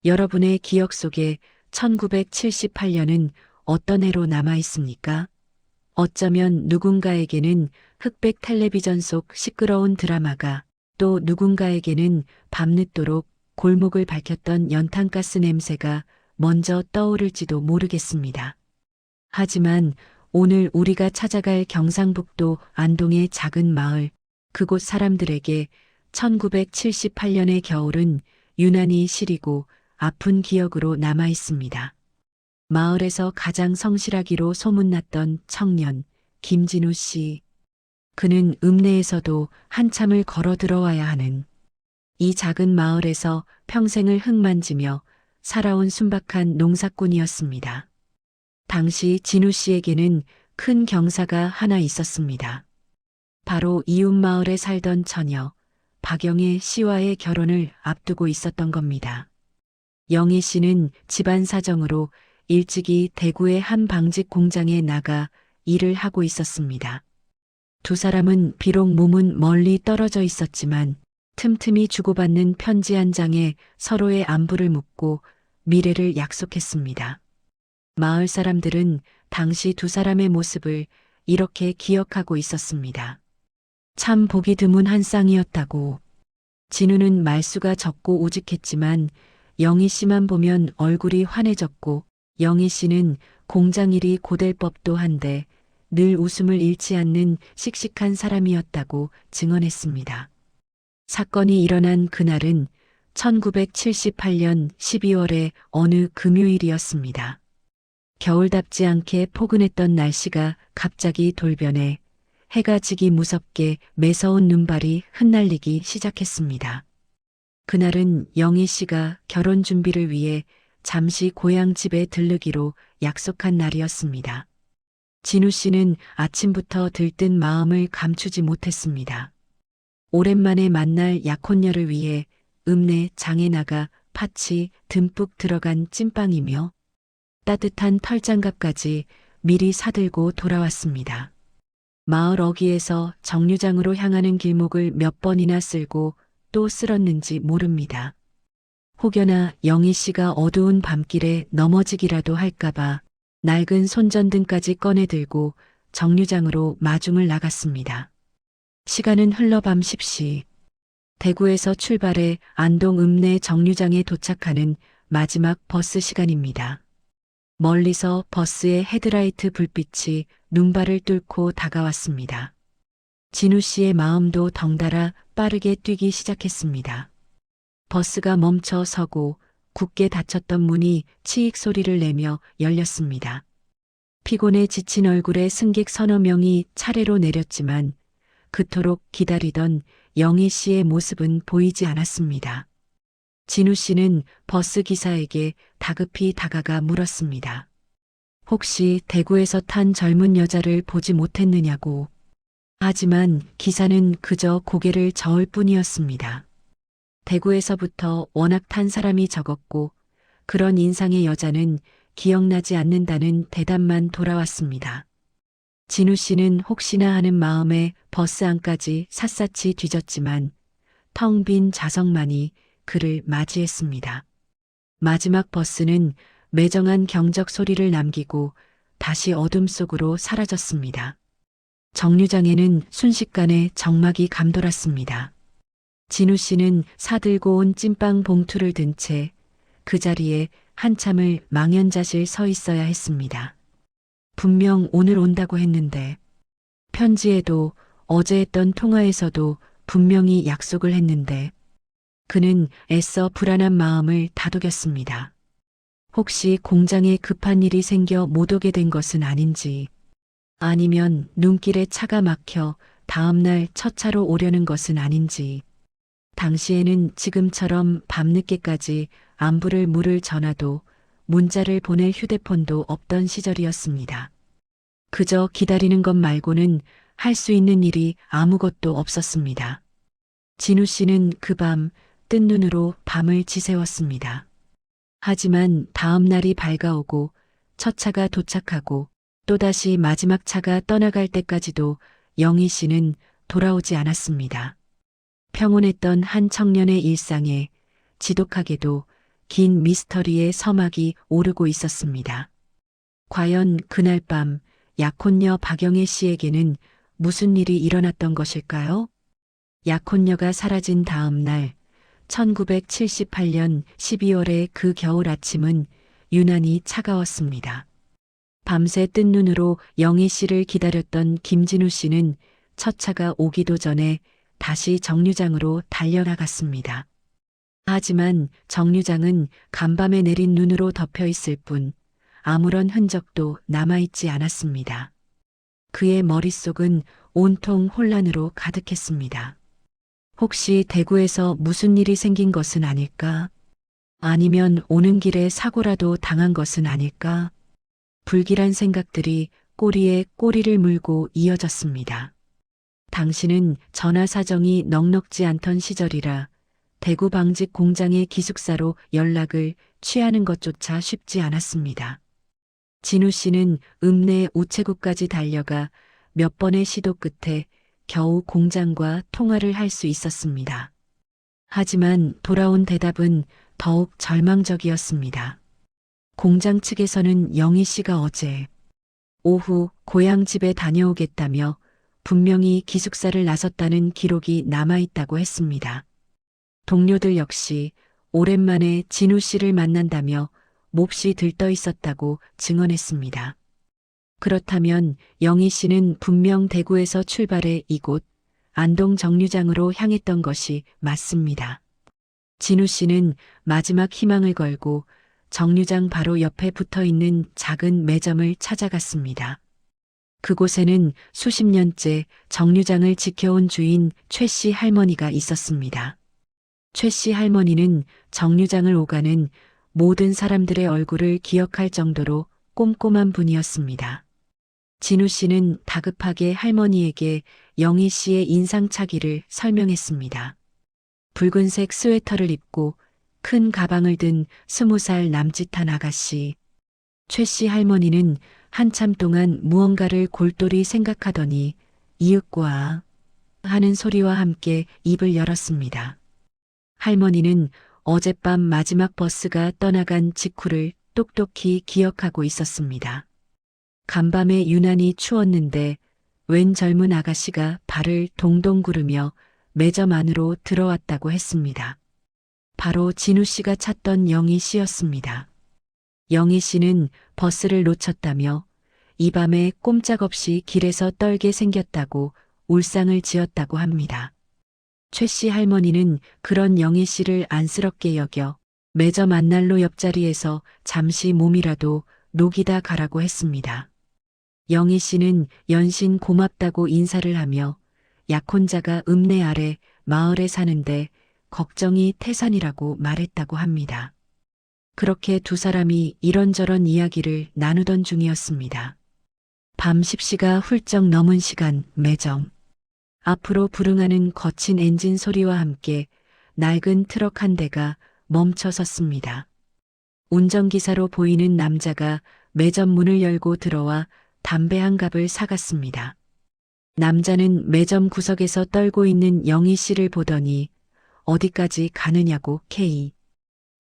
여러분의 기억 속에 1978년은 어떤 해로 남아 있습니까? 어쩌면 누군가에게는 흑백 텔레비전 속 시끄러운 드라마가, 또 누군가에게는 밤늦도록 골목을 밝혔던 연탄가스 냄새가 먼저 떠오를지도 모르겠습니다. 하지만 오늘 우리가 찾아갈 경상북도 안동의 작은 마을, 그곳 사람들에게 1978년의 겨울은 유난히 시리고 아픈 기억으로 남아 있습니다. 마을에서 가장 성실하기로 소문났던 청년, 김진우 씨. 그는 읍내에서도 한참을 걸어 들어와야 하는 이 작은 마을에서 평생을 흙만지며 살아온 순박한 농사꾼이었습니다. 당시 진우 씨에게는 큰 경사가 하나 있었습니다. 바로 이웃 마을에 살던 처녀, 박영애 씨와의 결혼을 앞두고 있었던 겁니다. 영애 씨는 집안 사정으로 일찍이 대구의 한 방직 공장에 나가 일을 하고 있었습니다. 두 사람은 비록 몸은 멀리 떨어져 있었지만 틈틈이 주고받는 편지 한 장에 서로의 안부를 묻고 미래를 약속했습니다. 마을 사람들은 당시 두 사람의 모습을 이렇게 기억하고 있었습니다. 참 보기 드문 한 쌍이었다고. 진우는 말수가 적고 우직했지만 영희 씨만 보면 얼굴이 환해졌고, 영희 씨는 공장 일이 고될 법도 한데 늘 웃음을 잃지 않는 씩씩한 사람이었다고 증언했습니다. 사건이 일어난 그날은 1978년 12월의 어느 금요일이었습니다. 겨울답지 않게 포근했던 날씨가 갑자기 돌변해 해가 지기 무섭게 매서운 눈발이 흩날리기 시작했습니다. 그날은 영희 씨가 결혼 준비를 위해 잠시 고향 집에 들르기로 약속한 날이었습니다. 진우 씨는 아침부터 들뜬 마음을 감추지 못했습니다. 오랜만에 만날 약혼녀를 위해 읍내 장에 나가 팥이 듬뿍 들어간 찐빵이며 따뜻한 털장갑까지 미리 사들고 돌아왔습니다. 마을 어귀에서 정류장으로 향하는 길목을 몇 번이나 쓸고 또 쓸었는지 모릅니다. 혹여나 영희 씨가 어두운 밤길에 넘어지기라도 할까봐 낡은 손전등까지 꺼내들고 정류장으로 마중을 나갔습니다. 시간은 흘러 밤 10시. 대구에서 출발해 안동 읍내 정류장에 도착하는 마지막 버스 시간입니다. 멀리서 버스의 헤드라이트 불빛이 눈발을 뚫고 다가왔습니다. 진우 씨의 마음도 덩달아 빠르게 뛰기 시작했습니다. 버스가 멈춰 서고 굳게 닫혔던 문이 치익 소리를 내며 열렸습니다. 피곤에 지친 얼굴에 승객 서너 명이 차례로 내렸지만 그토록 기다리던 영희 씨의 모습은 보이지 않았습니다. 진우 씨는 버스 기사에게 다급히 다가가 물었습니다. 혹시 대구에서 탄 젊은 여자를 보지 못했느냐고. 하지만 기사는 그저 고개를 저을 뿐이었습니다. 대구에서부터 워낙 탄 사람이 적었고 그런 인상의 여자는 기억나지 않는다는 대답만 돌아왔습니다. 진우 씨는 혹시나 하는 마음에 버스 안까지 샅샅이 뒤졌지만 텅 빈 좌석만이 그를 맞이했습니다. 마지막 버스는 매정한 경적 소리를 남기고 다시 어둠 속으로 사라졌습니다. 정류장에는 순식간에 적막이 감돌았습니다. 진우 씨는 사들고 온 찐빵 봉투를 든 채 그 자리에 한참을 망연자실 서 있어야 했습니다. 분명 오늘 온다고 했는데, 편지에도 어제 했던 통화에서도 분명히 약속을 했는데, 그는 애써 불안한 마음을 다독였습니다. 혹시 공장에 급한 일이 생겨 못 오게 된 것은 아닌지, 아니면 눈길에 차가 막혀 다음날 첫 차로 오려는 것은 아닌지. 당시에는 지금처럼 밤늦게까지 안부를 물을 전화도 문자를 보낼 휴대폰도 없던 시절이었습니다. 그저 기다리는 것 말고는 할 수 있는 일이 아무것도 없었습니다. 진우 씨는 그 밤 뜬 눈으로 밤을 지새웠습니다. 하지만 다음 날이 밝아오고 첫 차가 도착하고 또다시 마지막 차가 떠나갈 때까지도 영희 씨는 돌아오지 않았습니다. 평온했던 한 청년의 일상에 지독하게도 긴 미스터리의 서막이 오르고 있었습니다. 과연 그날 밤 약혼녀 박영애 씨에게는 무슨 일이 일어났던 것일까요? 약혼녀가 사라진 다음 날 1978년 12월의 그 겨울 아침은 유난히 차가웠습니다. 밤새 뜬 눈으로 영희 씨를 기다렸던 김진우 씨는 첫 차가 오기도 전에 다시 정류장으로 달려나갔습니다. 하지만 정류장은 간밤에 내린 눈으로 덮여 있을 뿐 아무런 흔적도 남아있지 않았습니다. 그의 머릿속은 온통 혼란으로 가득했습니다. 혹시 대구에서 무슨 일이 생긴 것은 아닐까? 아니면 오는 길에 사고라도 당한 것은 아닐까? 불길한 생각들이 꼬리에 꼬리를 물고 이어졌습니다. 당신은 전화 사정이 넉넉지 않던 시절이라 대구 방직 공장의 기숙사로 연락을 취하는 것조차 쉽지 않았습니다. 진우 씨는 읍내 우체국까지 달려가 몇 번의 시도 끝에 겨우 공장과 통화를 할 수 있었습니다. 하지만 돌아온 대답은 더욱 절망적이었습니다. 공장 측에서는 영희 씨가 어제 오후 고향 집에 다녀오겠다며 분명히 기숙사를 나섰다는 기록이 남아있다고 했습니다. 동료들 역시 오랜만에 진우 씨를 만난다며 몹시 들떠 있었다고 증언했습니다. 그렇다면 영희 씨는 분명 대구에서 출발해 이곳 안동 정류장으로 향했던 것이 맞습니다. 진우 씨는 마지막 희망을 걸고 정류장 바로 옆에 붙어 있는 작은 매점을 찾아갔습니다. 그곳에는 수십 년째 정류장을 지켜온 주인 최 씨 할머니가 있었습니다. 최 씨 할머니는 정류장을 오가는 모든 사람들의 얼굴을 기억할 정도로 꼼꼼한 분이었습니다. 진우 씨는 다급하게 할머니에게 영희 씨의 인상착의를 설명했습니다. 붉은색 스웨터를 입고 큰 가방을 든 20살 남짓한 아가씨. 최 씨 할머니는 한참 동안 무언가를 골똘히 생각하더니 이윽과 하는 소리와 함께 입을 열었습니다. 할머니는 어젯밤 마지막 버스가 떠나간 직후를 똑똑히 기억하고 있었습니다. 간밤에 유난히 추웠는데 웬 젊은 아가씨가 발을 동동 구르며 매점 안으로 들어왔다고 했습니다. 바로 진우 씨가 찾던 영희 씨였습니다. 영희 씨는 버스를 놓쳤다며 이 밤에 꼼짝없이 길에서 떨게 생겼다고 울상을 지었다고 합니다. 최 씨 할머니는 그런 영희 씨를 안쓰럽게 여겨 매점 안난로 옆자리에서 잠시 몸이라도 녹이다 가라고 했습니다. 영희 씨는 연신 고맙다고 인사를 하며 약혼자가 읍내 아래 마을에 사는데 걱정이 태산이라고 말했다고 합니다. 그렇게 두 사람이 이런저런 이야기를 나누던 중이었습니다. 밤 10시가 훌쩍 넘은 시간 매점. 앞으로 불응하는 거친 엔진 소리와 함께 낡은 트럭 한 대가 멈춰 섰습니다. 운전기사로 보이는 남자가 매점 문을 열고 들어와 담배 한 갑을 사갔습니다. 남자는 매점 구석에서 떨고 있는 영희 씨를 보더니 어디까지 가느냐고 K.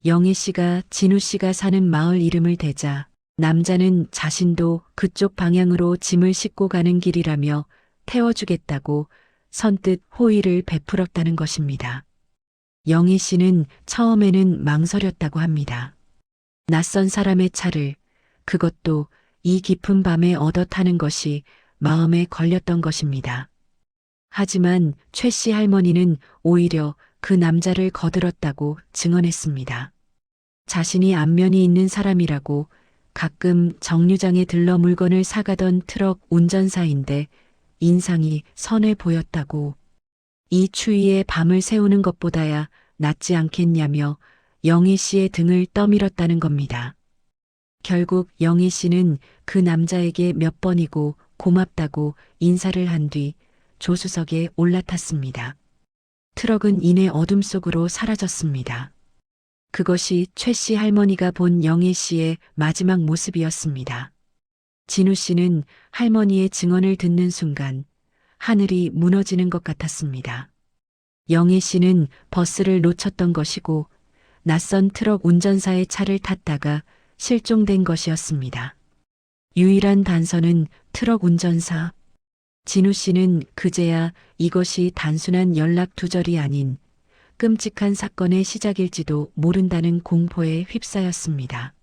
영희 씨가 진우 씨가 사는 마을 이름을 대자 남자는 자신도 그쪽 방향으로 짐을 싣고 가는 길이라며 태워주겠다고 선뜻 호의를 베풀었다는 것입니다. 영희 씨는 처음에는 망설였다고 합니다. 낯선 사람의 차를, 그것도 이 깊은 밤에 얻어 타는 것이 마음에 걸렸던 것입니다. 하지만 최 씨 할머니는 오히려 그 남자를 거들었다고 증언했습니다. 자신이 안면이 있는 사람이라고 가끔 정류장에 들러 물건을 사가던 트럭 운전사인데 인상이 선해 보였다고. 이 추위에 밤을 새우는 것보다야 낫지 않겠냐며 영희 씨의 등을 떠밀었다는 겁니다. 결국 영희 씨는 그 남자에게 몇 번이고 고맙다고 인사를 한 뒤 조수석에 올라탔습니다. 트럭은 이내 어둠 속으로 사라졌습니다. 그것이 최 씨 할머니가 본 영희 씨의 마지막 모습이었습니다. 진우 씨는 할머니의 증언을 듣는 순간 하늘이 무너지는 것 같았습니다. 영희 씨는 버스를 놓쳤던 것이고 낯선 트럭 운전사의 차를 탔다가 실종된 것이었습니다. 유일한 단서는 트럭 운전사. 진우 씨는 그제야 이것이 단순한 연락 두절이 아닌 끔찍한 사건의 시작일지도 모른다는 공포에 휩싸였습니다.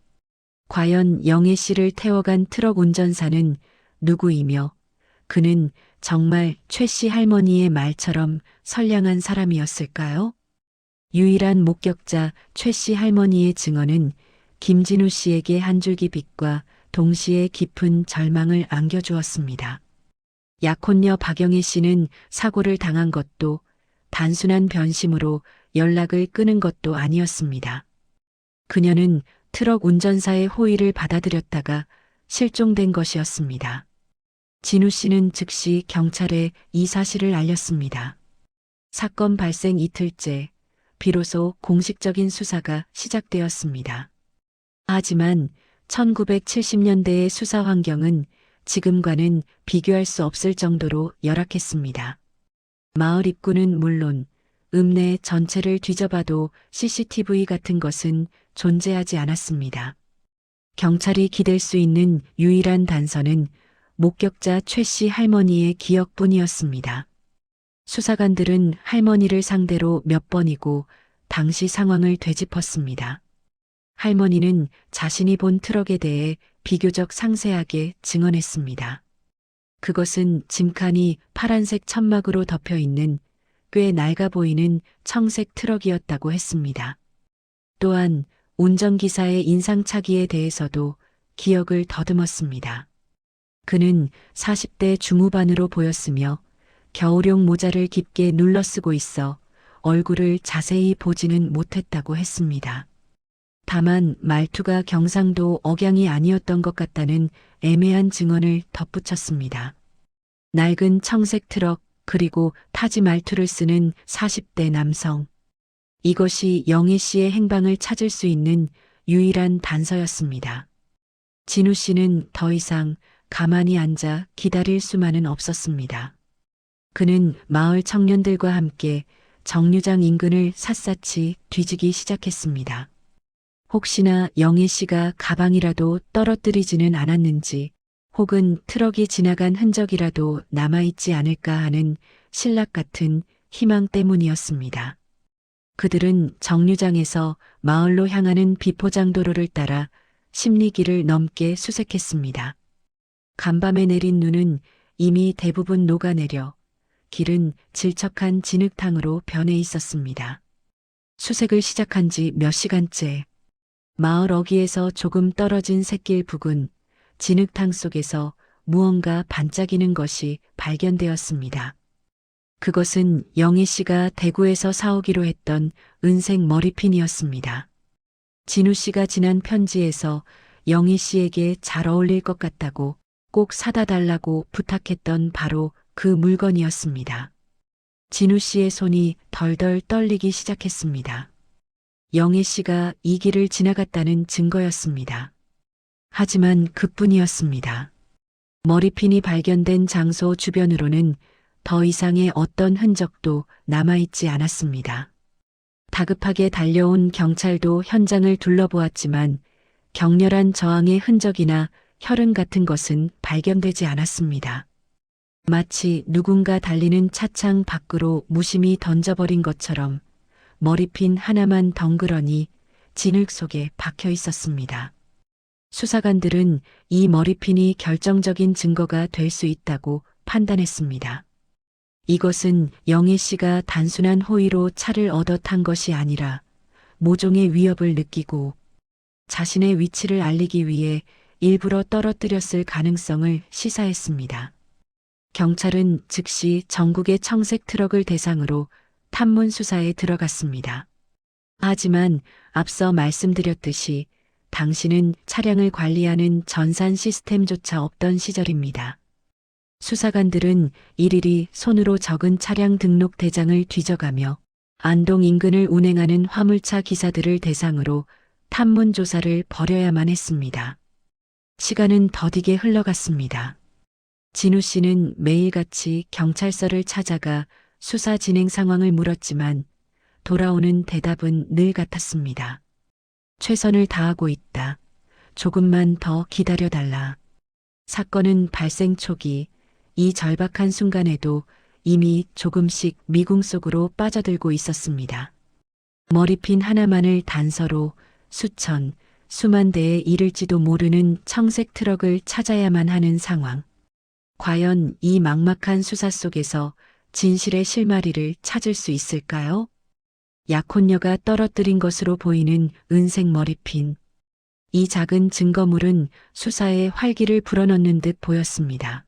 과연 영애 씨를 태워간 트럭 운전사는 누구이며 그는 정말 최 씨 할머니의 말처럼 선량한 사람이었을까요? 유일한 목격자 최 씨 할머니의 증언은 김진우 씨에게 한 줄기 빛과 동시에 깊은 절망을 안겨주었습니다. 약혼녀 박영애 씨는 사고를 당한 것도 단순한 변심으로 연락을 끊은 것도 아니었습니다. 그녀는 트럭 운전사의 호의를 받아들였다가 실종된 것이었습니다. 진우 씨는 즉시 경찰에 이 사실을 알렸습니다. 사건 발생 이틀째, 비로소 공식적인 수사가 시작되었습니다. 하지만 1970년대의 수사 환경은 지금과는 비교할 수 없을 정도로 열악했습니다. 마을 입구는 물론 읍내 전체를 뒤져봐도 CCTV 같은 것은 존재하지 않았습니다. 경찰이 기댈 수 있는 유일한 단서는 목격자 최 씨 할머니의 기억뿐이었습니다. 수사관들은 할머니를 상대로 몇 번이고 당시 상황을 되짚었습니다. 할머니는 자신이 본 트럭에 대해 비교적 상세하게 증언했습니다. 그것은 짐칸이 파란색 천막으로 덮여 있는 꽤 낡아 보이는 청색 트럭이었다고 했습니다. 또한 운전기사의 인상착의에 대해서도 기억을 더듬었습니다. 그는 40대 중후반으로 보였으며 겨울용 모자를 깊게 눌러쓰고 있어 얼굴을 자세히 보지는 못했다고 했습니다. 다만 말투가 경상도 억양이 아니었던 것 같다는 애매한 증언을 덧붙였습니다. 낡은 청색 트럭 그리고 타지 말투를 쓰는 40대 남성. 이것이 영애 씨의 행방을 찾을 수 있는 유일한 단서였습니다. 진우 씨는 더 이상 가만히 앉아 기다릴 수만은 없었습니다. 그는 마을 청년들과 함께 정류장 인근을 샅샅이 뒤지기 시작했습니다. 혹시나 영애 씨가 가방이라도 떨어뜨리지는 않았는지 혹은 트럭이 지나간 흔적이라도 남아있지 않을까 하는 신락 같은 희망 때문이었습니다. 그들은 정류장에서 마을로 향하는 비포장도로를 따라 십리길을 넘게 수색했습니다. 간밤에 내린 눈은 이미 대부분 녹아내려 길은 질척한 진흙탕으로 변해 있었습니다. 수색을 시작한 지 몇 시간째 마을 어귀에서 조금 떨어진 샛길 부근 진흙탕 속에서 무언가 반짝이는 것이 발견되었습니다. 그것은 영애 씨가 대구에서 사오기로 했던 은색 머리핀이었습니다. 진우 씨가 지난 편지에서 영애 씨에게 잘 어울릴 것 같다고 꼭 사다 달라고 부탁했던 바로 그 물건이었습니다. 진우 씨의 손이 덜덜 떨리기 시작했습니다. 영애 씨가 이 길을 지나갔다는 증거였습니다. 하지만 그뿐이었습니다. 머리핀이 발견된 장소 주변으로는 더 이상의 어떤 흔적도 남아있지 않았습니다. 다급하게 달려온 경찰도 현장을 둘러보았지만 격렬한 저항의 흔적이나 혈흔 같은 것은 발견되지 않았습니다. 마치 누군가 달리는 차창 밖으로 무심히 던져버린 것처럼 머리핀 하나만 덩그러니 진흙 속에 박혀 있었습니다. 수사관들은 이 머리핀이 결정적인 증거가 될 수 있다고 판단했습니다. 이것은 영애 씨가 단순한 호의로 차를 얻어 탄 것이 아니라 모종의 위협을 느끼고 자신의 위치를 알리기 위해 일부러 떨어뜨렸을 가능성을 시사했습니다. 경찰은 즉시 전국의 청색 트럭을 대상으로 탐문 수사에 들어갔습니다. 하지만 앞서 말씀드렸듯이 당시는 차량을 관리하는 전산 시스템조차 없던 시절입니다. 수사관들은 일일이 손으로 적은 차량 등록 대장을 뒤져가며 안동 인근을 운행하는 화물차 기사들을 대상으로 탐문 조사를 벌여야만 했습니다. 시간은 더디게 흘러갔습니다. 진우 씨는 매일같이 경찰서를 찾아가 수사 진행 상황을 물었지만 돌아오는 대답은 늘 같았습니다. 최선을 다하고 있다. 조금만 더 기다려달라. 사건은 발생 초기, 이 절박한 순간에도 이미 조금씩 미궁 속으로 빠져들고 있었습니다. 머리핀 하나만을 단서로 수천, 수만 대에 이를지도 모르는 청색 트럭을 찾아야만 하는 상황. 과연 이 막막한 수사 속에서 진실의 실마리를 찾을 수 있을까요? 약혼녀가 떨어뜨린 것으로 보이는 은색 머리핀. 이 작은 증거물은 수사에 활기를 불어넣는 듯 보였습니다.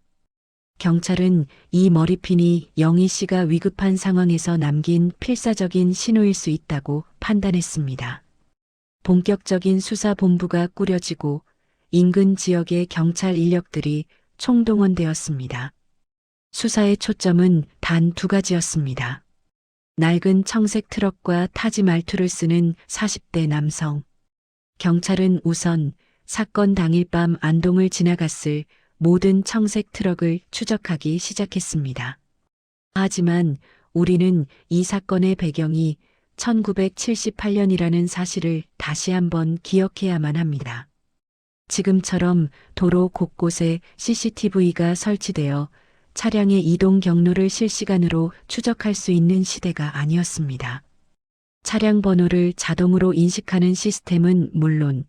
경찰은 이 머리핀이 영희 씨가 위급한 상황에서 남긴 필사적인 신호일 수 있다고 판단했습니다. 본격적인 수사본부가 꾸려지고 인근 지역의 경찰 인력들이 총동원되었습니다. 수사의 초점은 단 두 가지였습니다. 낡은 청색 트럭과 타지 말투를 쓰는 40대 남성. 경찰은 우선 사건 당일 밤 안동을 지나갔을 모든 청색 트럭을 추적하기 시작했습니다. 하지만 우리는 이 사건의 배경이 1978년이라는 사실을 다시 한번 기억해야만 합니다. 지금처럼 도로 곳곳에 CCTV가 설치되어 차량의 이동 경로를 실시간으로 추적할 수 있는 시대가 아니었습니다. 차량 번호를 자동으로 인식하는 시스템은 물론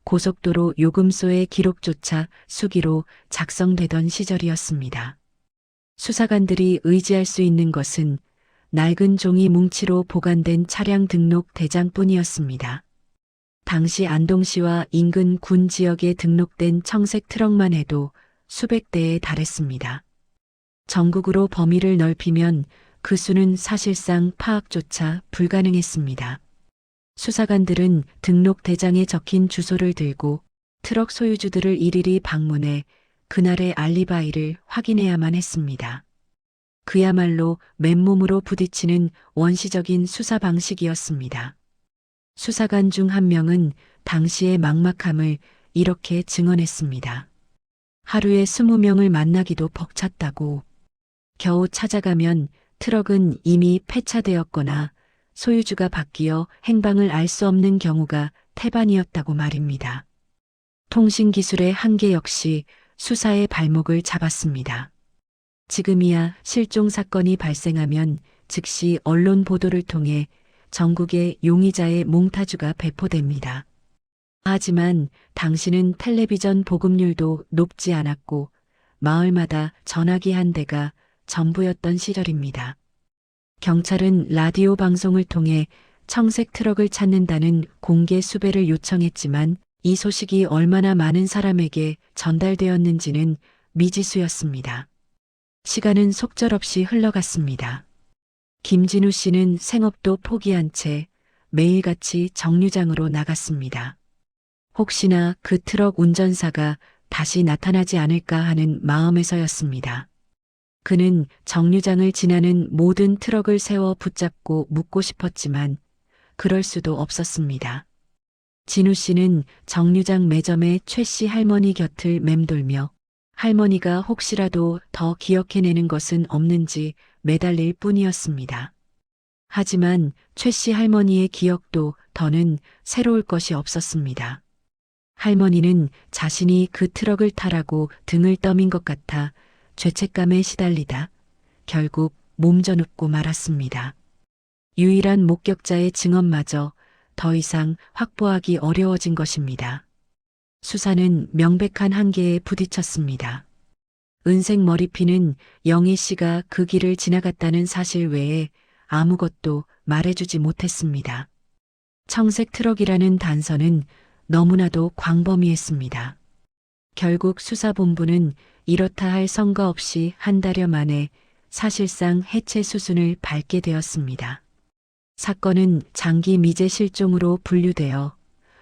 고속도로 요금소의 기록조차 수기로 작성되던 시절이었습니다. 수사관들이 의지할 수 있는 것은 낡은 종이 뭉치로 보관된 차량 등록 대장뿐이었습니다. 당시 안동시와 인근 군 지역에 등록된 청색 트럭만 해도 수백 대에 달했습니다. 전국으로 범위를 넓히면 그 수는 사실상 파악조차 불가능했습니다. 수사관들은 등록 대장에 적힌 주소를 들고 트럭 소유주들을 일일이 방문해 그날의 알리바이를 확인해야만 했습니다. 그야말로 맨몸으로 부딪히는 원시적인 수사 방식이었습니다. 수사관 중 한 명은 당시의 막막함을 이렇게 증언했습니다. 하루에 20명을 만나기도 벅찼다고. 겨우 찾아가면 트럭은 이미 폐차되었거나 소유주가 바뀌어 행방을 알 수 없는 경우가 태반이었다고 말입니다. 통신기술의 한계 역시 수사의 발목을 잡았습니다. 지금이야 실종 사건이 발생하면 즉시 언론 보도를 통해 전국의 용의자의 몽타주가 배포됩니다. 하지만 당시는 텔레비전 보급률도 높지 않았고 마을마다 전화기 한 대가 전부였던 시절입니다. 경찰은 라디오 방송을 통해 청색 트럭을 찾는다는 공개 수배를 요청했지만 이 소식이 얼마나 많은 사람에게 전달되었는지는 미지수였습니다. 시간은 속절없이 흘러갔습니다. 김진우 씨는 생업도 포기한 채 매일같이 정류장으로 나갔습니다. 혹시나 그 트럭 운전사가 다시 나타나지 않을까 하는 마음에서였습니다. 그는 정류장을 지나는 모든 트럭을 세워 붙잡고 묻고 싶었지만 그럴 수도 없었습니다. 진우 씨는 정류장 매점의 최 씨 할머니 곁을 맴돌며 할머니가 혹시라도 더 기억해내는 것은 없는지 매달릴 뿐이었습니다. 하지만 최 씨 할머니의 기억도 더는 새로울 것이 없었습니다. 할머니는 자신이 그 트럭을 타라고 등을 떠민 것 같아 죄책감에 시달리다 결국 몸져 눕고 말았습니다. 유일한 목격자의 증언마저 더 이상 확보하기 어려워진 것입니다. 수사는 명백한 한계에 부딪혔습니다. 은색 머리핀은 영희 씨가 그 길을 지나갔다는 사실 외에 아무것도 말해주지 못했습니다. 청색 트럭이라는 단서는 너무나도 광범위했습니다. 결국 수사본부는 이렇다 할 성과 없이 한 달여 만에 사실상 해체 수순을 밟게 되었습니다. 사건은 장기 미제 실종으로 분류되어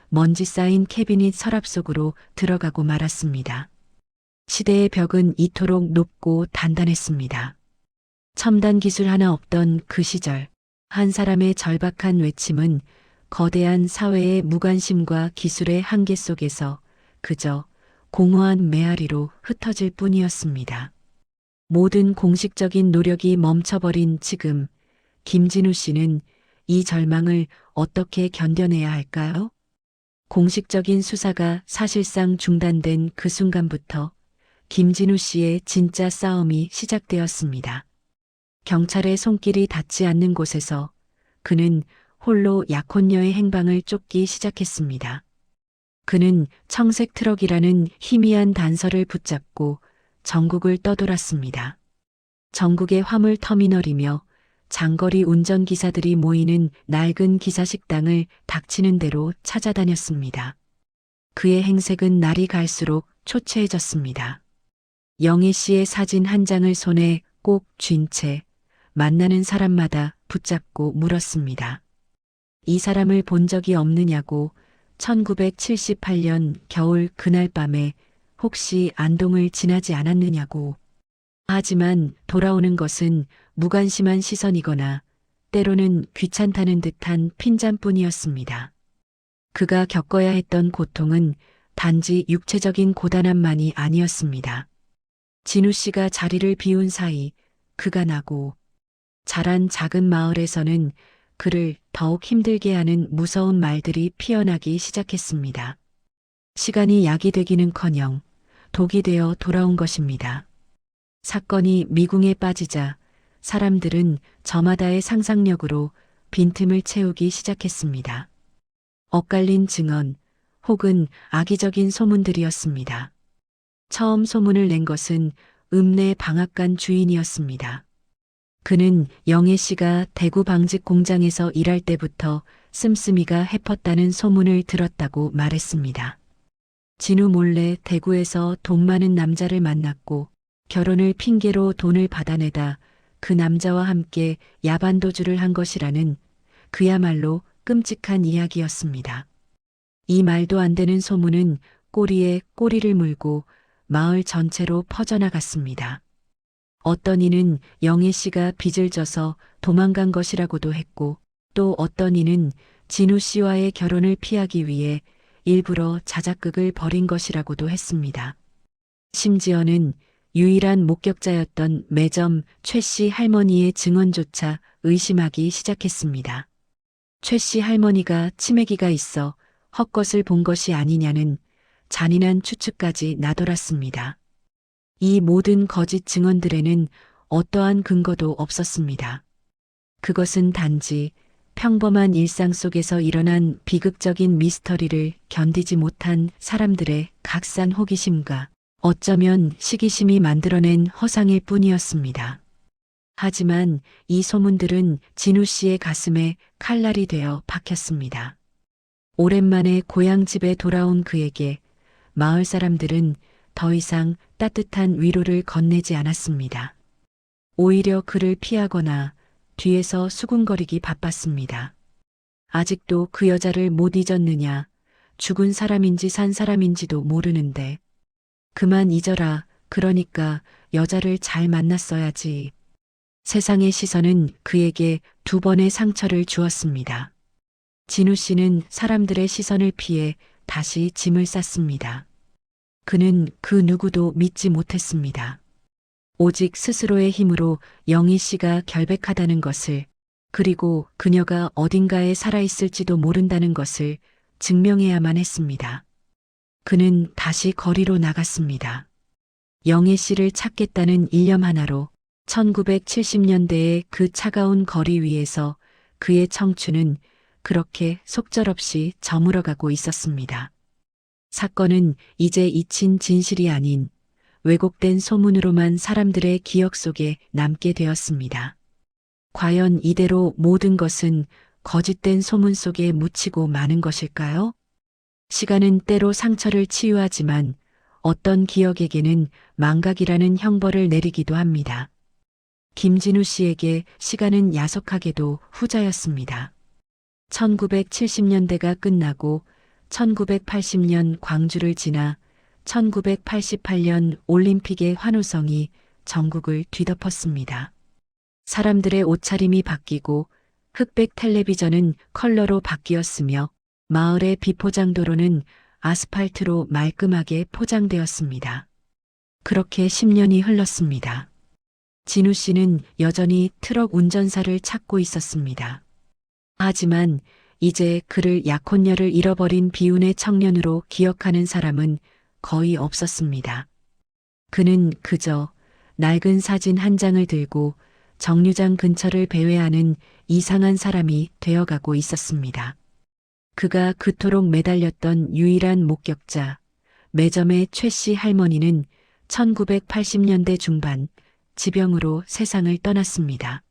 먼지 쌓인 캐비닛 서랍 속으로 들어가고 말았습니다. 시대의 벽은 이토록 높고 단단했습니다. 첨단 기술 하나 없던 그 시절, 한 사람의 절박한 외침은 거대한 사회의 무관심과 기술의 한계 속에서 그저 공허한 메아리로 흩어질 뿐이었습니다. 모든 공식적인 노력이 멈춰버린 지금, 김진우 씨는 이 절망을 어떻게 견뎌내야 할까요? 공식적인 수사가 사실상 중단된 그 순간부터 김진우 씨의 진짜 싸움이 시작되었습니다. 경찰의 손길이 닿지 않는 곳에서 그는 홀로 약혼녀의 행방을 쫓기 시작했습니다. 그는 청색 트럭이라는 희미한 단서를 붙잡고 전국을 떠돌았습니다. 전국의 화물 터미널이며 장거리 운전기사들이 모이는 낡은 기사식당을 닥치는 대로 찾아다녔습니다. 그의 행색은 날이 갈수록 초췌해졌습니다. 영애 씨의 사진 한 장을 손에 꼭 쥔 채 만나는 사람마다 붙잡고 물었습니다. 이 사람을 본 적이 없느냐고. 1978년 겨울 그날 밤에 혹시 안동을 지나지 않았느냐고. 하지만 돌아오는 것은 무관심한 시선이거나 때로는 귀찮다는 듯한 핀잔뿐이었습니다. 그가 겪어야 했던 고통은 단지 육체적인 고단함만이 아니었습니다. 진우 씨가 자리를 비운 사이 그가 나고 자란 작은 마을에서는 그를 더욱 힘들게 하는 무서운 말들이 피어나기 시작했습니다. 시간이 약이 되기는커녕 독이 되어 돌아온 것입니다. 사건이 미궁에 빠지자 사람들은 저마다의 상상력으로 빈틈을 채우기 시작했습니다. 엇갈린 증언 혹은 악의적인 소문들이었습니다. 처음 소문을 낸 것은 읍내 방앗간 주인이었습니다. 그는 영애 씨가 대구 방직 공장에서 일할 때부터 씀씀이가 해펐다는 소문을 들었다고 말했습니다. 진우 몰래 대구에서 돈 많은 남자를 만났고 결혼을 핑계로 돈을 받아내다 그 남자와 함께 야반도주를 한 것이라는 그야말로 끔찍한 이야기였습니다. 이 말도 안 되는 소문은 꼬리에 꼬리를 물고 마을 전체로 퍼져나갔습니다. 어떤 이는 영애 씨가 빚을 져서 도망간 것이라고도 했고 또 어떤 이는 진우 씨와의 결혼을 피하기 위해 일부러 자작극을 벌인 것이라고도 했습니다. 심지어는 유일한 목격자였던 매점 최 씨 할머니의 증언조차 의심하기 시작했습니다. 최 씨 할머니가 치매기가 있어 헛것을 본 것이 아니냐는 잔인한 추측까지 나돌았습니다. 이 모든 거짓 증언들에는 어떠한 근거도 없었습니다. 그것은 단지 평범한 일상 속에서 일어난 비극적인 미스터리를 견디지 못한 사람들의 값싼 호기심과 어쩌면 시기심이 만들어낸 허상일 뿐이었습니다. 하지만 이 소문들은 진우 씨의 가슴에 칼날이 되어 박혔습니다. 오랜만에 고향집에 돌아온 그에게 마을 사람들은 더 이상 따뜻한 위로를 건네지 않았습니다. 오히려 그를 피하거나 뒤에서 수군거리기 바빴습니다. 아직도 그 여자를 못 잊었느냐, 죽은 사람인지 산 사람인지도 모르는데. 그만 잊어라. 그러니까 여자를 잘 만났어야지. 세상의 시선은 그에게 2번의 상처를 주었습니다. 진우 씨는 사람들의 시선을 피해 다시 짐을 쌌습니다. 그는 그 누구도 믿지 못했습니다. 오직 스스로의 힘으로 영희 씨가 결백하다는 것을, 그리고 그녀가 어딘가에 살아있을지도 모른다는 것을 증명해야만 했습니다. 그는 다시 거리로 나갔습니다. 영애 씨를 찾겠다는 일념 하나로 1970년대의 그 차가운 거리 위에서 그의 청춘은 그렇게 속절없이 저물어가고 있었습니다. 사건은 이제 잊힌 진실이 아닌 왜곡된 소문으로만 사람들의 기억 속에 남게 되었습니다. 과연 이대로 모든 것은 거짓된 소문 속에 묻히고 마는 것일까요? 시간은 때로 상처를 치유하지만 어떤 기억에게는 망각이라는 형벌을 내리기도 합니다. 김진우 씨에게 시간은 야속하게도 후자였습니다. 1970년대가 끝나고 1980년 광주를 지나 1988년 올림픽의 환호성이 전국을 뒤덮었습니다. 사람들의 옷차림이 바뀌고 흑백 텔레비전은 컬러로 바뀌었으며 마을의 비포장도로는 아스팔트로 말끔하게 포장되었습니다. 그렇게 10년이 흘렀습니다. 진우 씨는 여전히 트럭 운전사를 찾고 있었습니다. 하지만 이제 그를 약혼녀를 잃어버린 비운의 청년으로 기억하는 사람은 거의 없었습니다. 그는 그저 낡은 사진 한 장을 들고 정류장 근처를 배회하는 이상한 사람이 되어가고 있었습니다. 그가 그토록 매달렸던 유일한 목격자, 매점의 최 씨 할머니는 1980년대 중반 지병으로 세상을 떠났습니다.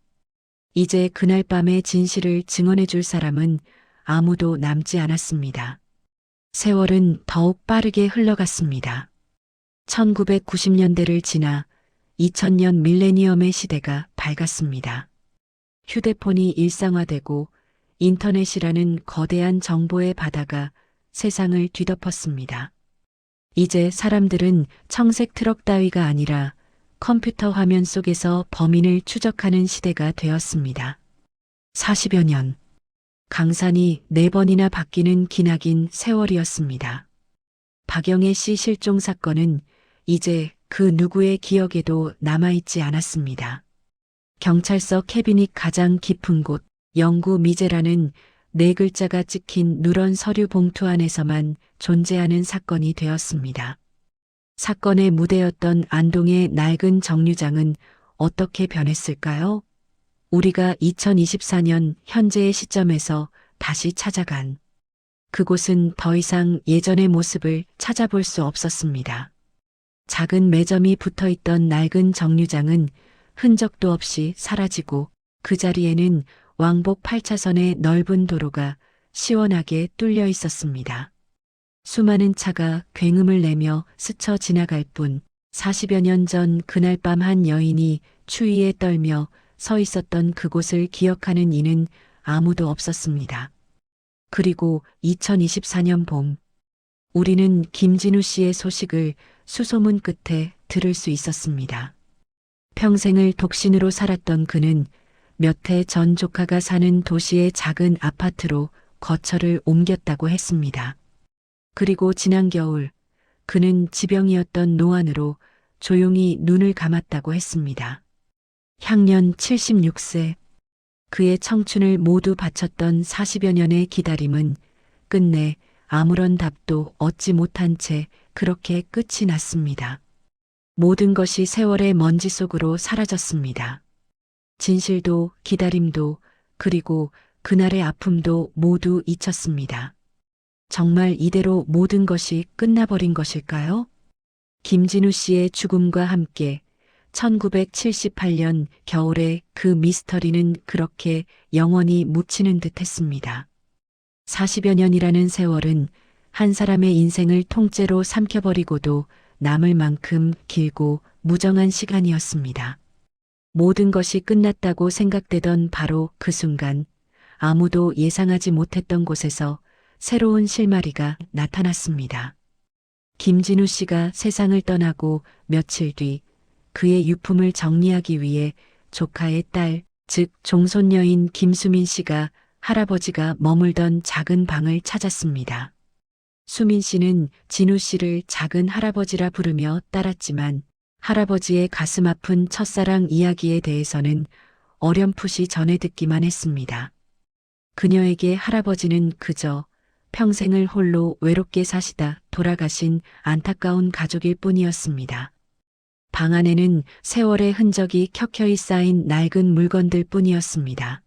이제 그날 밤의 진실을 증언해 줄 사람은 아무도 남지 않았습니다. 세월은 더욱 빠르게 흘러갔습니다. 1990년대를 지나 2000년 밀레니엄의 시대가 밝았습니다. 휴대폰이 일상화되고 인터넷이라는 거대한 정보의 바다가 세상을 뒤덮었습니다. 이제 사람들은 청색 트럭 따위가 아니라 컴퓨터 화면 속에서 범인을 추적하는 시대가 되었습니다. 40여 년. 강산이 4번이나 바뀌는 기나긴 세월이었습니다. 박영애 씨 실종 사건은 이제 그 누구의 기억에도 남아있지 않았습니다. 경찰서 캐비닛 가장 깊은 곳, 영구 미제라는 4글자가 찍힌 누런 서류 봉투 안에서만 존재하는 사건이 되었습니다. 사건의 무대였던 안동의 낡은 정류장은 어떻게 변했을까요? 우리가 2024년 현재의 시점에서 다시 찾아간 그곳은 더 이상 예전의 모습을 찾아볼 수 없었습니다. 작은 매점이 붙어 있던 낡은 정류장은 흔적도 없이 사라지고 그 자리에는 왕복 8차선의 넓은 도로가 시원하게 뚫려 있었습니다. 수많은 차가 굉음을 내며 스쳐 지나갈 뿐 40여 년 전 그날 밤 한 여인이 추위에 떨며 서 있었던 그곳을 기억하는 이는 아무도 없었습니다. 그리고 2024년 봄, 우리는 김진우 씨의 소식을 수소문 끝에 들을 수 있었습니다. 평생을 독신으로 살았던 그는 몇 해 전 조카가 사는 도시의 작은 아파트로 거처를 옮겼다고 했습니다. 그리고 지난 겨울 그는 지병이었던 노안으로 조용히 눈을 감았다고 했습니다. 향년 76세. 그의 청춘을 모두 바쳤던 40여 년의 기다림은 끝내 아무런 답도 얻지 못한 채 그렇게 끝이 났습니다. 모든 것이 세월의 먼지 속으로 사라졌습니다. 진실도 기다림도 그리고 그날의 아픔도 모두 잊혔습니다. 정말 이대로 모든 것이 끝나버린 것일까요? 김진우 씨의 죽음과 함께 1978년 겨울에 그 미스터리는 그렇게 영원히 묻히는 듯 했습니다. 40여 년이라는 세월은 한 사람의 인생을 통째로 삼켜버리고도 남을 만큼 길고 무정한 시간이었습니다. 모든 것이 끝났다고 생각되던 바로 그 순간 아무도 예상하지 못했던 곳에서 새로운 실마리가 나타났습니다. 김진우 씨가 세상을 떠나고 며칠 뒤 그의 유품을 정리하기 위해 조카의 딸, 즉 종손녀인 김수민 씨가 할아버지가 머물던 작은 방을 찾았습니다. 수민 씨는 진우 씨를 작은 할아버지라 부르며 따랐지만 할아버지의 가슴 아픈 첫사랑 이야기에 대해서는 어렴풋이 전해 듣기만 했습니다. 그녀에게 할아버지는 그저 평생을 홀로 외롭게 사시다 돌아가신 안타까운 가족일 뿐이었습니다. 방 안에는 세월의 흔적이 켜켜이 쌓인 낡은 물건들 뿐이었습니다.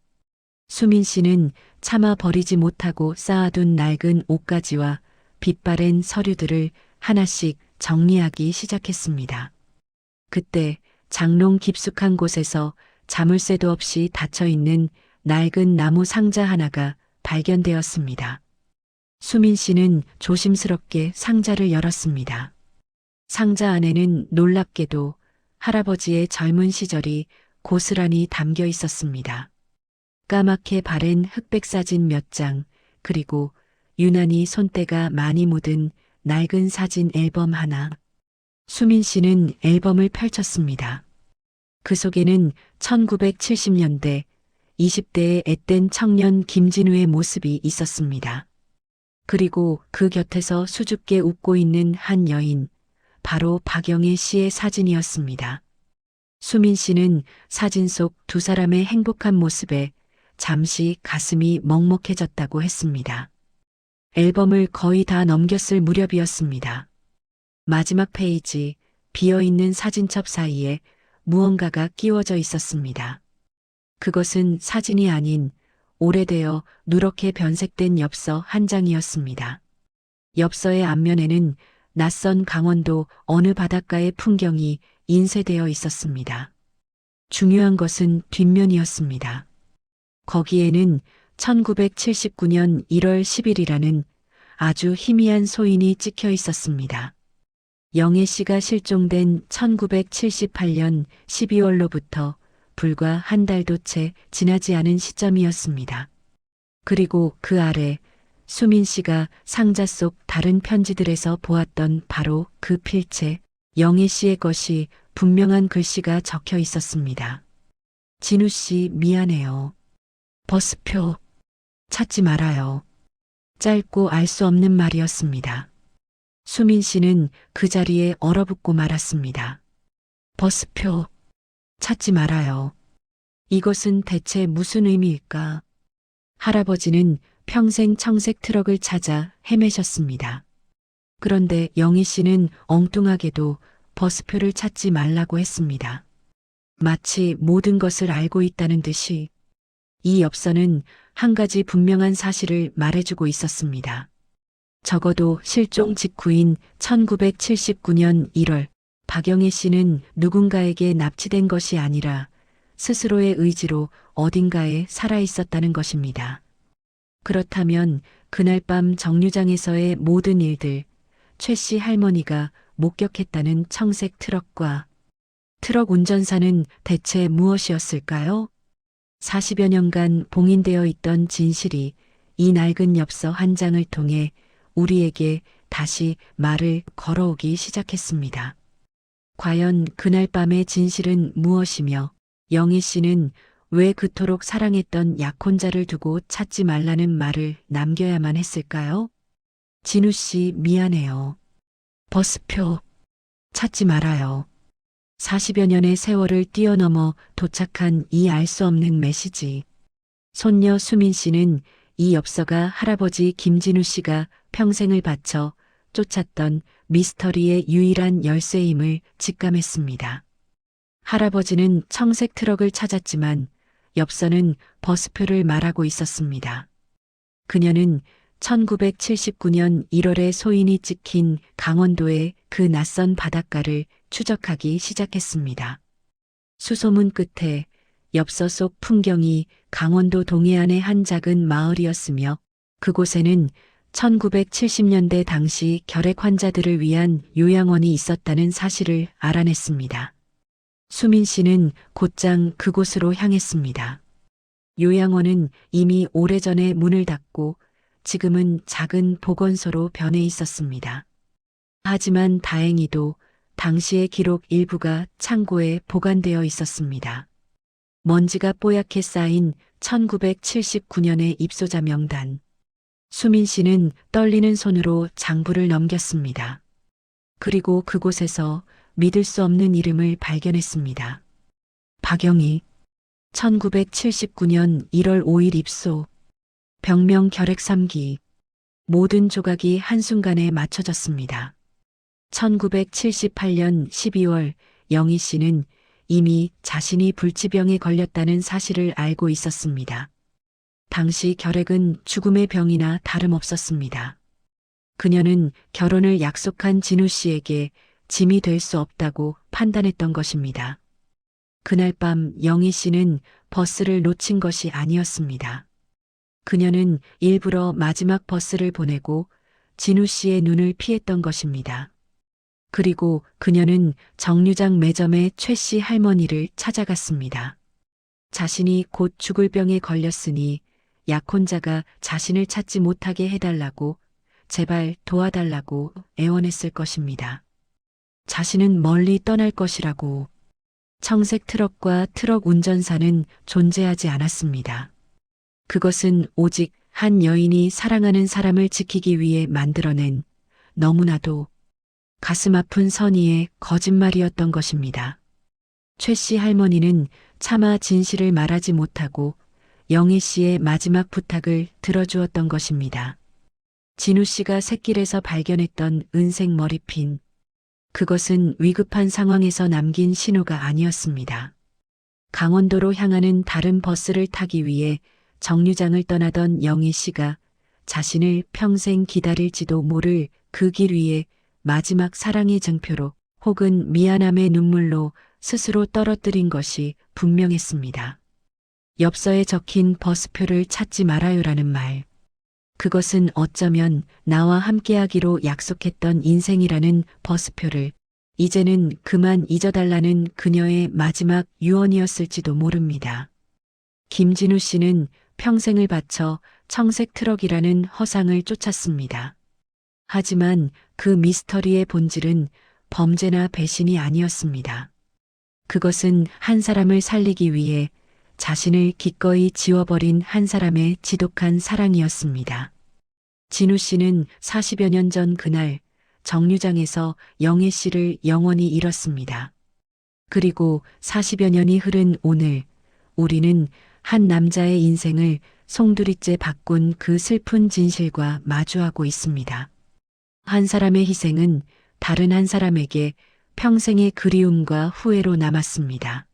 수민 씨는 차마 버리지 못하고 쌓아둔 낡은 옷가지와 빛바랜 서류들을 하나씩 정리하기 시작했습니다. 그때 장롱 깊숙한 곳에서 자물쇠도 없이 닫혀있는 낡은 나무 상자 하나가 발견되었습니다. 수민 씨는 조심스럽게 상자를 열었습니다. 상자 안에는 놀랍게도 할아버지의 젊은 시절이 고스란히 담겨 있었습니다. 까맣게 바랜 흑백 사진 몇 장, 그리고 유난히 손때가 많이 묻은 낡은 사진 앨범 하나. 수민 씨는 앨범을 펼쳤습니다. 그 속에는 1970년대 20대의 앳된 청년 김진우의 모습이 있었습니다. 그리고 그 곁에서 수줍게 웃고 있는 한 여인, 바로 박영애 씨의 사진이었습니다. 수민 씨는 사진 속 두 사람의 행복한 모습에 잠시 가슴이 먹먹해졌다고 했습니다. 앨범을 거의 다 넘겼을 무렵이었습니다. 마지막 페이지, 비어있는 사진첩 사이에 무언가가 끼워져 있었습니다. 그것은 사진이 아닌 오래되어 누렇게 변색된 엽서 한 장이었습니다. 엽서의 앞면에는 낯선 강원도 어느 바닷가의 풍경이 인쇄되어 있었습니다. 중요한 것은 뒷면이었습니다. 거기에는 1979년 1월 10일이라는 아주 희미한 소인이 찍혀 있었습니다. 영애 씨가 실종된 1978년 12월로부터 불과 한 달도 채 지나지 않은 시점이었습니다. 그리고 그 아래 수민 씨가 상자 속 다른 편지들에서 보았던 바로 그 필체, 영애 씨의 것이 분명한 글씨가 적혀 있었습니다. 진우 씨 미안해요. 버스표 찾지 말아요. 짧고 알 수 없는 말이었습니다. 수민 씨는 그 자리에 얼어붙고 말았습니다. 버스표 찾지 말아요. 이것은 대체 무슨 의미일까? 할아버지는 평생 청색 트럭을 찾아 헤매셨습니다. 그런데 영희 씨는 엉뚱하게도 버스표를 찾지 말라고 했습니다. 마치 모든 것을 알고 있다는 듯이 이 엽서는 한 가지 분명한 사실을 말해주고 있었습니다. 적어도 실종 직후인 1979년 1월 박영애 씨는 누군가에게 납치된 것이 아니라 스스로의 의지로 어딘가에 살아 있었다는 것입니다. 그렇다면 그날 밤 정류장에서의 모든 일들, 최 씨 할머니가 목격했다는 청색 트럭과 트럭 운전사는 대체 무엇이었을까요? 40여 년간 봉인되어 있던 진실이 이 낡은 엽서 한 장을 통해 우리에게 다시 말을 걸어오기 시작했습니다. 과연 그날 밤의 진실은 무엇이며 영희 씨는 왜 그토록 사랑했던 약혼자를 두고 찾지 말라는 말을 남겨야만 했을까요? 진우 씨 미안해요. 버스표 찾지 말아요. 40여 년의 세월을 뛰어넘어 도착한 이 알 수 없는 메시지. 손녀 수민 씨는 이 엽서가 할아버지 김진우 씨가 평생을 바쳐 쫓았던 미스터리의 유일한 열쇠임을 직감했습니다. 할아버지는 청색 트럭을 찾았지만 엽서는 버스표를 말하고 있었습니다. 그녀는 1979년 1월에 소인이 찍힌 강원도의 그 낯선 바닷가를 추적하기 시작했습니다. 수소문 끝에 엽서 속 풍경이 강원도 동해안의 한 작은 마을이었으며 그곳에는 1970년대 당시 결핵 환자들을 위한 요양원이 있었다는 사실을 알아냈습니다. 수민 씨는 곧장 그곳으로 향했습니다. 요양원은 이미 오래전에 문을 닫고 지금은 작은 보건소로 변해 있었습니다. 하지만 다행히도 당시의 기록 일부가 창고에 보관되어 있었습니다. 먼지가 뽀얗게 쌓인 1979년의 입소자 명단. 수민 씨는 떨리는 손으로 장부를 넘겼습니다. 그리고 그곳에서 믿을 수 없는 이름을 발견했습니다. 박영희, 1979년 1월 5일 입소, 병명 결핵 3기. 모든 조각이 한순간에 맞춰졌습니다. 1978년 12월 영희 씨는 이미 자신이 불치병에 걸렸다는 사실을 알고 있었습니다. 당시 결핵은 죽음의 병이나 다름없었습니다. 그녀는 결혼을 약속한 진우 씨에게 짐이 될 수 없다고 판단했던 것입니다. 그날 밤 영희 씨는 버스를 놓친 것이 아니었습니다. 그녀는 일부러 마지막 버스를 보내고 진우 씨의 눈을 피했던 것입니다. 그리고 그녀는 정류장 매점의 최 씨 할머니를 찾아갔습니다. 자신이 곧 죽을 병에 걸렸으니 약혼자가 자신을 찾지 못하게 해달라고, 제발 도와달라고 애원했을 것입니다. 자신은 멀리 떠날 것이라고. 청색 트럭과 트럭 운전사는 존재하지 않았습니다. 그것은 오직 한 여인이 사랑하는 사람을 지키기 위해 만들어낸 너무나도 가슴 아픈 선의의 거짓말이었던 것입니다. 최 씨 할머니는 차마 진실을 말하지 못하고 영애 씨의 마지막 부탁을 들어주었던 것입니다. 진우 씨가 샛길에서 발견했던 은색 머리핀. 그것은 위급한 상황에서 남긴 신호가 아니었습니다. 강원도로 향하는 다른 버스를 타기 위해 정류장을 떠나던 영애 씨가 자신을 평생 기다릴지도 모를 그 길 위에 마지막 사랑의 증표로 혹은 미안함의 눈물로 스스로 떨어뜨린 것이 분명했습니다. 엽서에 적힌 버스표를 찾지 말아요라는 말. 그것은 어쩌면 나와 함께하기로 약속했던 인생이라는 버스표를 이제는 그만 잊어달라는 그녀의 마지막 유언이었을지도 모릅니다. 김진우 씨는 평생을 바쳐 청색 트럭이라는 허상을 쫓았습니다. 하지만 그 미스터리의 본질은 범죄나 배신이 아니었습니다. 그것은 한 사람을 살리기 위해 자신을 기꺼이 지워버린 한 사람의 지독한 사랑이었습니다. 진우 씨는 40여 년 전 그날 정류장에서 영애 씨를 영원히 잃었습니다. 그리고 40여 년이 흐른 오늘 우리는 한 남자의 인생을 송두리째 바꾼 그 슬픈 진실과 마주하고 있습니다. 한 사람의 희생은 다른 한 사람에게 평생의 그리움과 후회로 남았습니다.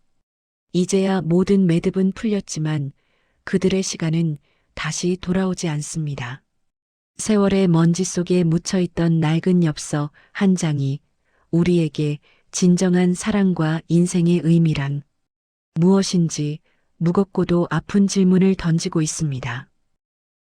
이제야 모든 매듭은 풀렸지만 그들의 시간은 다시 돌아오지 않습니다. 세월의 먼지 속에 묻혀있던 낡은 엽서 한 장이 우리에게 진정한 사랑과 인생의 의미란 무엇인지 무겁고도 아픈 질문을 던지고 있습니다.